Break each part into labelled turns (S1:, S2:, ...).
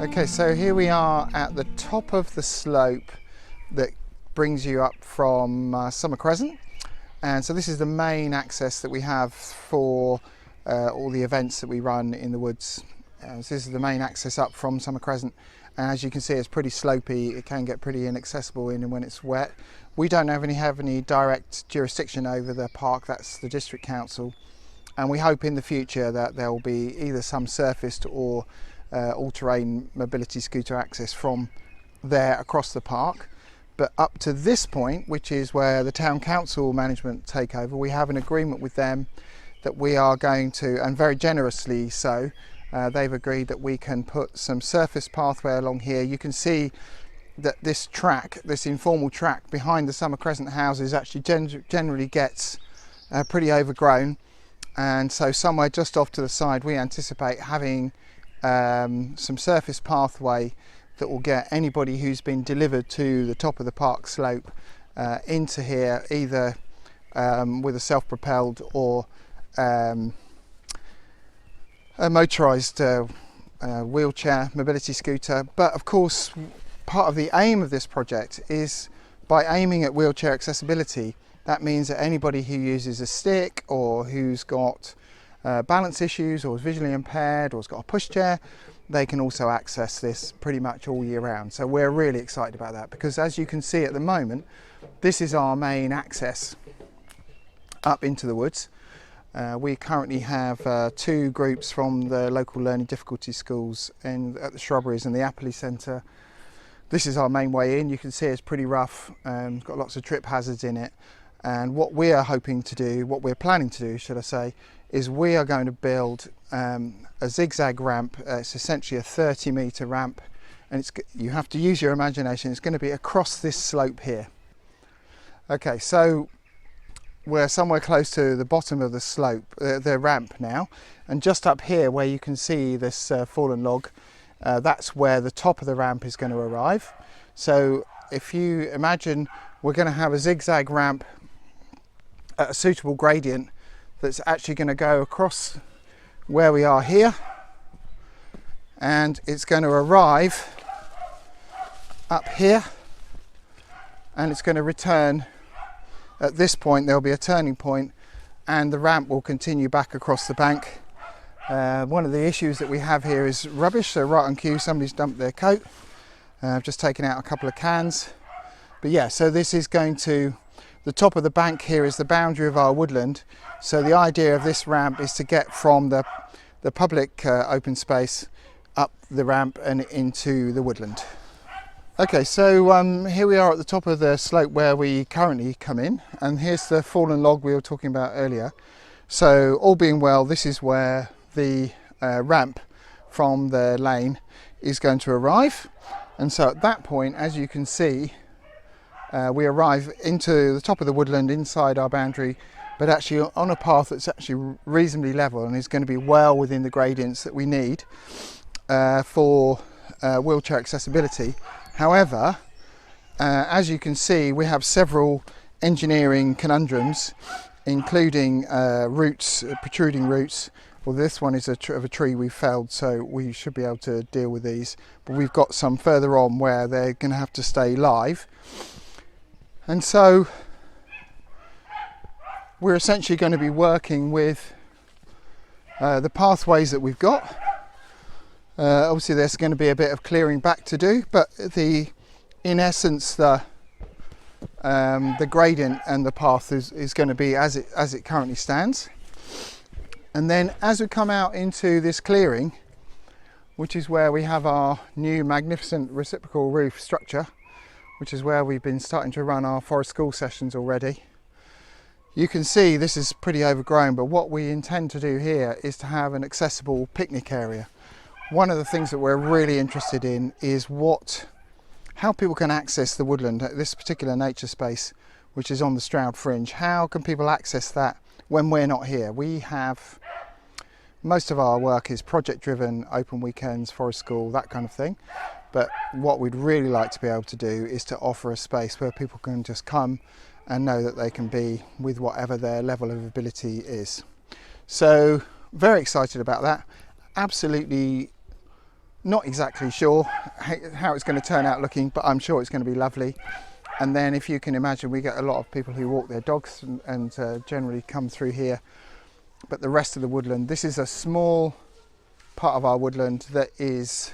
S1: Okay, so here we are at the top of the slope that brings you up from Summer Crescent, and so this is the main access that we have for all the events that we run in the woods. So this is the main access up from Summer Crescent, and as you can see it's pretty slopey. It can get pretty inaccessible in when it's wet. We don't have any direct jurisdiction over the park, that's the district council, and we hope in the future that there will be either some surfaced or all-terrain mobility scooter access from there across the park. But up to this point, which is where the town council management take over, we have an agreement with them that we are going to, and very generously so, they've agreed that we can put some surface pathway along here. You can see that this track, this informal track behind the Summer Crescent houses, actually generally gets pretty overgrown, and so somewhere just off to the side we anticipate having some surface pathway that will get anybody who's been delivered to the top of the park slope into here, either with a self-propelled or a motorised wheelchair mobility scooter. But of course, part of the aim of this project is, by aiming at wheelchair accessibility, that means that anybody who uses a stick or who's got balance issues or is visually impaired or has got a pushchair, they can also access this pretty much all year round. So we're really excited about that, because as you can see at the moment, this is our main access up into the woods. We currently have two groups from the local learning difficulty schools at the Shrubberies and the Appley Centre. This is our main way in. You can see it's pretty rough, got lots of trip hazards in it. And what we are hoping to do, what we're planning to do, should I say, is we are going to build a zigzag ramp. It's essentially a 30-metre ramp, and you have to use your imagination. It's going to be across this slope here. Okay, so we're somewhere close to the bottom of the slope, the ramp now, and just up here where you can see this fallen log, that's where the top of the ramp is going to arrive. So if you imagine, we're going to have a zigzag ramp at a suitable gradient that's actually going to go across where we are here, and it's going to arrive up here, and it's going to return at this point. There'll be a turning point and the ramp will continue back across the bank. One of the issues that we have here is rubbish, so right on cue somebody's dumped their coat. I've just taken out a couple of cans, but yeah, so this is going to, the top of the bank here is the boundary of our woodland. So the idea of this ramp is to get from the public open space up the ramp and into the woodland. Okay, so here we are at the top of the slope where we currently come in, and here's the fallen log we were talking about earlier. So all being well, this is where the ramp from the lane is going to arrive. And so at that point, as you can see, we arrive into the top of the woodland inside our boundary, but actually on a path that's actually reasonably level and is going to be well within the gradients that we need for wheelchair accessibility. However, as you can see, we have several engineering conundrums, including roots, protruding roots. Well, this one is of a tree we felled, so we should be able to deal with these. But we've got some further on where they're going to have to stay live. And so we're essentially going to be working with the pathways that we've got. Obviously there's going to be a bit of clearing back to do, but in essence the gradient and the path is going to be as it currently stands. And then as we come out into this clearing, which is where we have our new magnificent reciprocal roof structure, which is where we've been starting to run our forest school sessions already. You can see this is pretty overgrown, but what we intend to do here is to have an accessible picnic area. One of the things that we're really interested in is how people can access the woodland, this particular nature space, which is on the Stroud Fringe. How can people access that when we're not here? Most of our work is project driven, open weekends, forest school, that kind of thing. But what we'd really like to be able to do is to offer a space where people can just come and know that they can be with whatever their level of ability is. So very excited about that. Absolutely Not exactly sure how it's going to turn out looking, but I'm sure it's going to be lovely. And then if you can imagine, we get a lot of people who walk their dogs and generally come through here. But the rest of the woodland, this is a small part of our woodland that is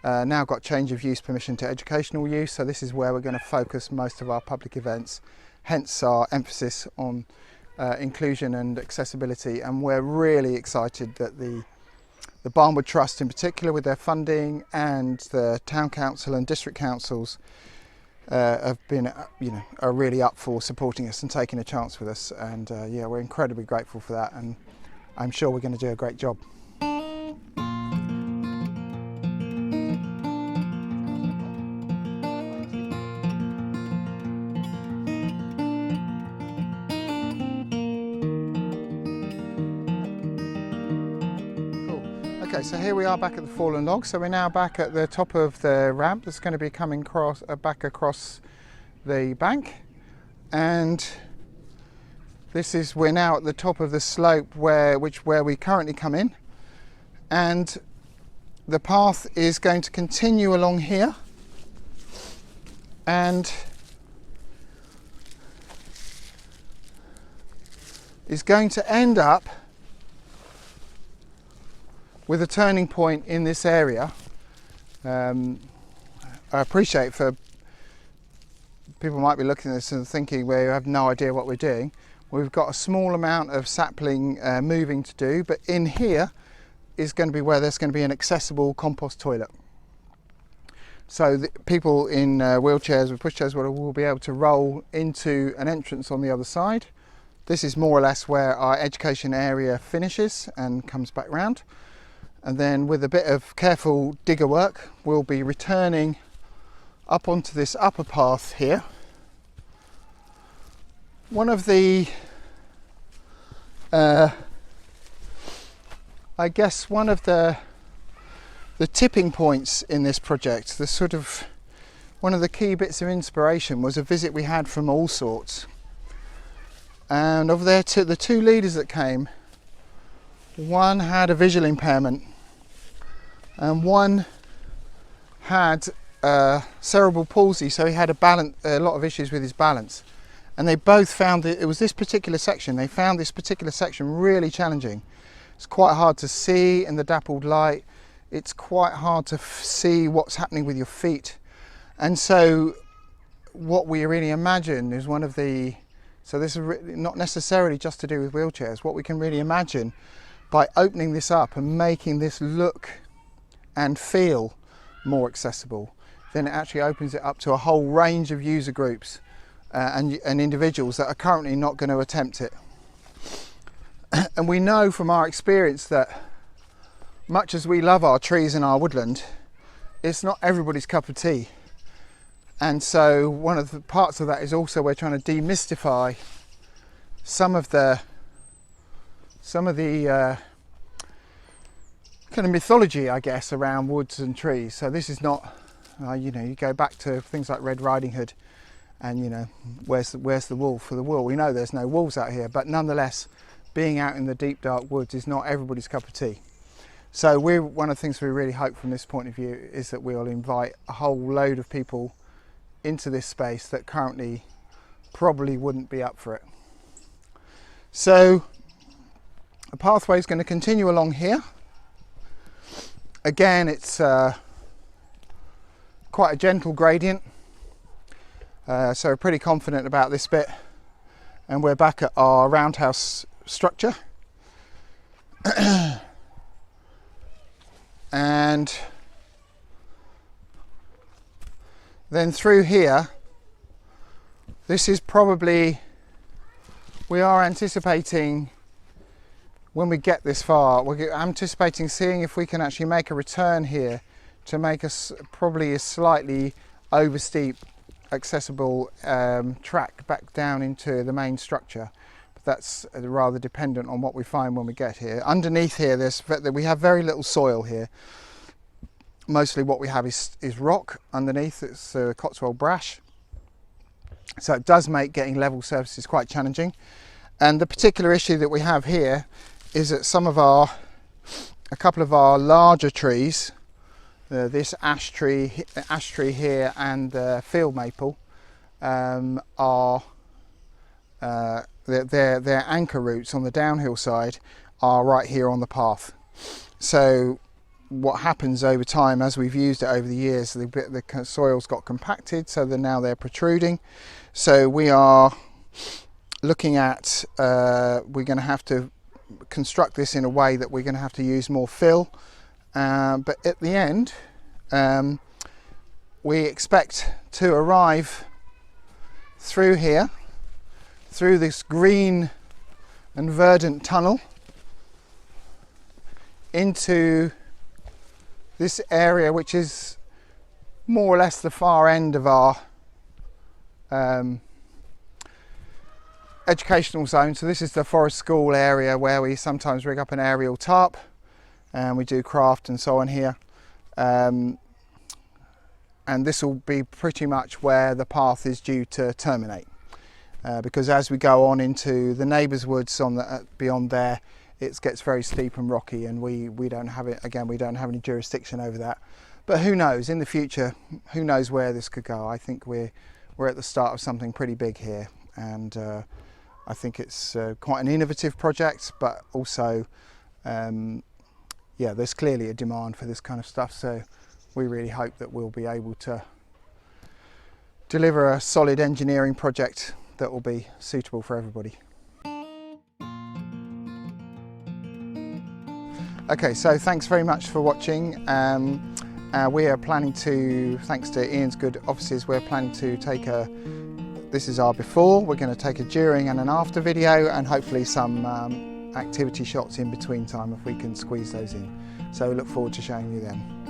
S1: now got change of use permission to educational use. So this is where we're going to focus most of our public events, hence our emphasis on inclusion and accessibility. And we're really excited that the Barnwood Trust in particular, with their funding, and the town council and district councils have been, are really up for supporting us and taking a chance with us. And yeah, we're incredibly grateful for that, and I'm sure we're going to do a great job. Okay, so here we are back at the fallen log. So we're now back at the top of the ramp that's going to be coming back across the bank, and we're now at the top of the slope where we currently come in, and the path is going to continue along here and is going to end up with a turning point in this area. I appreciate for people might be looking at this and thinking we have no idea what we're doing. We've got a small amount of sapling moving to do, but in here is going to be where there's going to be an accessible compost toilet. So the people in wheelchairs with pushchairs will be able to roll into an entrance on the other side. This is more or less where our education area finishes and comes back round. And then with a bit of careful digger work, we'll be returning up onto this upper path here. One of the, I guess one of the tipping points in this project, one of the key bits of inspiration was a visit we had from All Sorts. And of the two leaders that came, one had a visual impairment and one had cerebral palsy, so he had a lot of issues with his balance. And they both found that it was this particular section, they found this particular section really challenging. It's quite hard to see in the dappled light, it's quite hard to see what's happening with your feet. And so what we really imagine is so this is not necessarily just to do with wheelchairs, what we can really imagine by opening this up and making this look and feel more accessible, then it actually opens it up to a whole range of user groups and individuals that are currently not going to attempt it. And we know from our experience that much as we love our trees and our woodland, it's not everybody's cup of tea. And so one of the parts of that is also we're trying to demystify some of the kind of mythology, I guess, around woods and trees. So this is not, you go back to things like Red Riding Hood, and where's the wolf for the wool? We know there's no wolves out here, but nonetheless, being out in the deep dark woods is not everybody's cup of tea. So one of the things we really hope from this point of view is that we'll invite a whole load of people into this space that currently probably wouldn't be up for it. So the pathway is going to continue along here. Again, it's quite a gentle gradient, so we're pretty confident about this bit, and we're back at our roundhouse structure. And then through here, this is probably, we are anticipating when we get this far, we're anticipating seeing if we can actually make a return here to make us probably a slightly oversteep accessible track back down into the main structure. But that's rather dependent on what we find when we get here. Underneath here, we have very little soil here. Mostly what we have is rock underneath. It's Cotswold brash. So it does make getting level surfaces quite challenging. And the particular issue that we have here is that a couple of our larger trees this ash tree here and the field maple are their anchor roots on the downhill side are right here on the path. So what happens over time, as we've used it over the years, the soil's got compacted, so now they're protruding. So we are looking at, we're going to have to construct this in a way that we're going to have to use more fill, but at the end we expect to arrive through here, through this green and verdant tunnel, into this area, which is more or less the far end of our educational zone. So this is the forest school area where we sometimes rig up an aerial tarp and we do craft and so on here. And this will be pretty much where the path is due to terminate, because as we go on into the neighbours' woods on the beyond there, it gets very steep and rocky, and we don't have it. Again, we don't have any jurisdiction over that. But who knows? In the future, who knows where this could go? I think we're at the start of something pretty big here, and I think it's quite an innovative project. But also, yeah, there's clearly a demand for this kind of stuff. So we really hope that we'll be able to deliver a solid engineering project that will be suitable for everybody. Okay, so thanks very much for watching. We are planning to, thanks to Ian's good offices, we're planning to take this is our before, we're going to take a during and an after video, and hopefully some activity shots in between time if we can squeeze those in. So we look forward to showing you then.